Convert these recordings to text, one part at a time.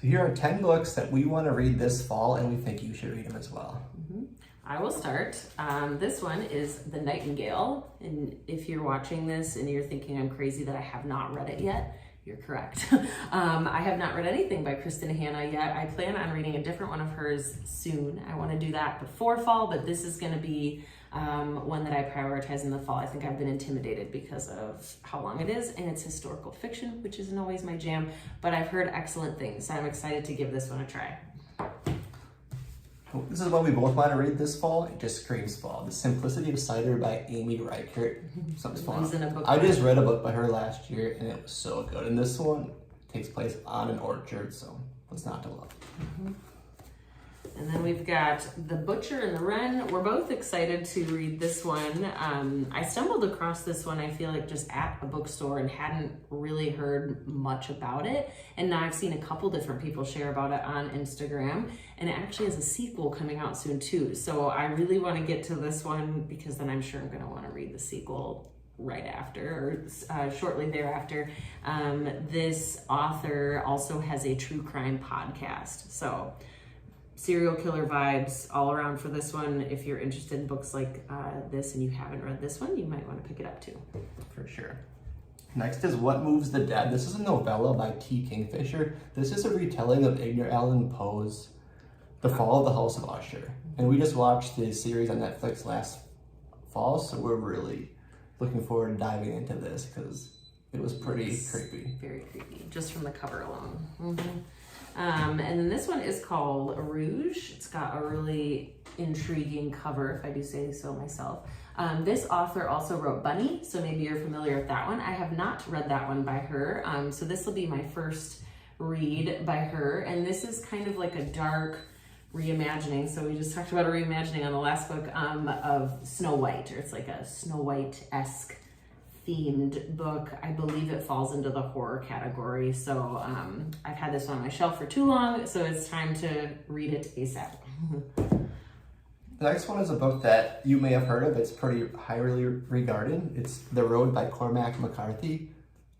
So here are 10 books that we want to read this fall, and we think you should read them as well. I will start. This one is The Nightingale. And if you're watching this and you're thinking I'm crazy that I have not read it yet, you're correct. I have not read anything by Kristen Hanna yet. I plan on reading a different one of hers soon. I want to do that before fall, but this is going to be one that I prioritize in the fall. I think I've been intimidated because of how long it is, and it's historical fiction, which isn't always my jam, but I've heard excellent things, so I'm excited to give this one a try. This is what we both want to read this fall. It just screams fall. The Simplicity of Cider by Amy Reichert. Something's fun. I just read a book by her last year, and it was so good. And this one takes place on an orchard, so what's not to love? And then we've got The Butcher and the Wren. We're both excited to read this one. I stumbled across this one, I feel like, just at a bookstore and hadn't really heard much about it. And now I've seen a couple different people share about it on Instagram. And it actually has a sequel coming out soon too. So I really want to get to this one because then I'm sure I'm going to want to read the sequel right after or shortly thereafter. This author also has a true crime podcast. So serial killer vibes all around for this one. If you're interested in books like this and you haven't read this one, you might want to pick it up too. For sure. Next is What Moves the Dead. This is a novella by T. Kingfisher. This is a retelling of Edgar Allan Poe's The Fall of the House of Usher. And we just watched the series on Netflix last fall, so we're really looking forward to diving into this because it was pretty creepy. Very creepy, just from the cover alone. And then this one is called Rouge. It's got a really intriguing cover, if I do say so myself. This author also wrote Bunny, so maybe you're familiar with that one. I have not read that one by her, so this will be my first read by her. And this is kind of like a dark reimagining. So we just talked about a reimagining on the last book of Snow White, or it's like a Snow White-esque themed book. I believe it falls into the horror category. So I've had this on my shelf for too long, so it's time to read it ASAP. The next one is a book that you may have heard of. It's pretty highly regarded. It's The Road by Cormac McCarthy.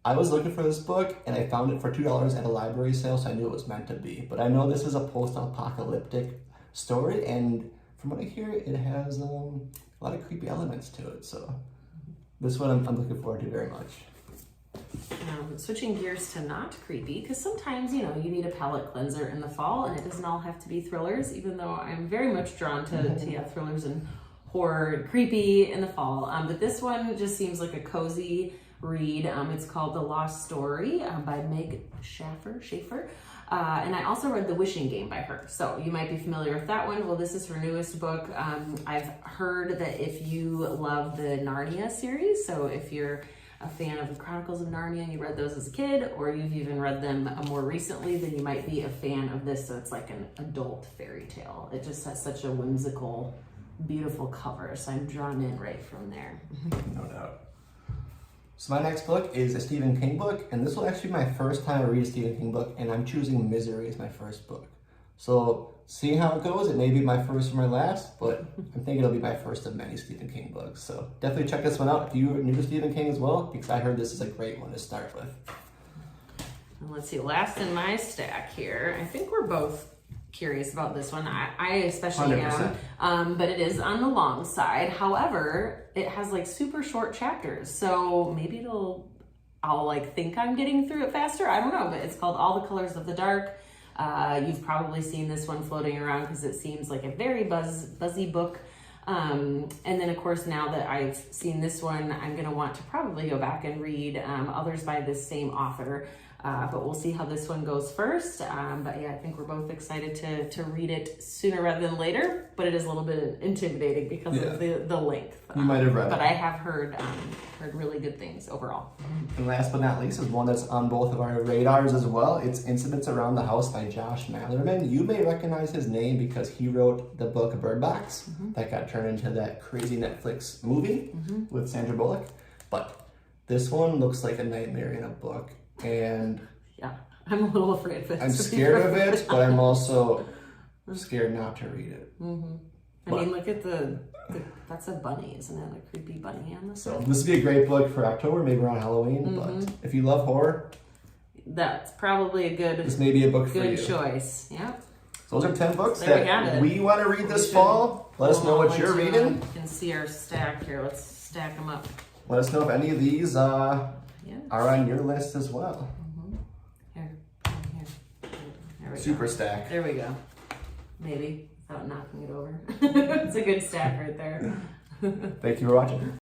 I was looking for this book and I found it for $2 at a library sale, so I knew it was meant to be. But I know this is a post-apocalyptic story, and from what I hear, it has a lot of creepy elements to it. So this one I'm looking forward to very much. Switching gears to not creepy, because sometimes, you need a palate cleanser in the fall, and it doesn't all have to be thrillers, even though I'm very much drawn to thrillers and horror and creepy in the fall. But this one just seems like a cozy read. It's called The Lost Story by Meg Schaefer. And I also read The Wishing Game by her, so you might be familiar with that one. Well, this is her newest book. I've heard that if you love the Narnia series, so if you're a fan of the Chronicles of Narnia and you read those as a kid, or you've even read them more recently, then you might be a fan of this. So it's like an adult fairy tale. It just has such a whimsical, beautiful cover, so I'm drawn in right from there. No doubt. So my next book is a Stephen King book, and this will actually be my first time I read a Stephen King book, and I'm choosing Misery as my first book. So seeing how it goes, it may be my first or my last, but I'm thinking it'll be my first of many Stephen King books. So definitely check this one out if you're new to Stephen King as well, because I heard this is a great one to start with. Let's see, last in my stack here, I think we're both curious about this one. I especially 100%. am, but it is on the long side. However, it has like super short chapters, so maybe I'll like think I'm getting through it faster. I don't know, but it's called All the Colors of the Dark. You've probably seen this one floating around because it seems like a very buzzy book. And then of course, now that I've seen this one, I'm gonna want to probably go back and read others by this same author. But we'll see how this one goes first. But yeah, I think we're both excited to read it sooner rather than later, but it is a little bit intimidating because of the length. You might have read it. But I have heard really good things overall. And last but not least is one that's on both of our radars as well. It's Incidents Around the House by Josh Malerman. You may recognize his name because he wrote the book Bird Box that got turned into that crazy Netflix movie with Sandra Bullock. But this one looks like a nightmare in a book. And yeah, I'm a little afraid of it. I'm scared of it, but I'm also scared not to read it. I mean, look at that's a bunny, isn't it? A creepy bunny on the side. So this would be a great book for October, maybe around Halloween. But if you love horror, that's probably a This may be a book for good you. choice. Yep. So those are 10 books There we have that it. we want to read this should fall. Let us know what Once you're you, reading. You can see our stack here. Let's stack them up. Let us know if any of these Yeah. are on your list as well. Here. Here. There we Super go. stack. There we go. Maybe without knocking it over. It's a good stack right there. Thank you for watching.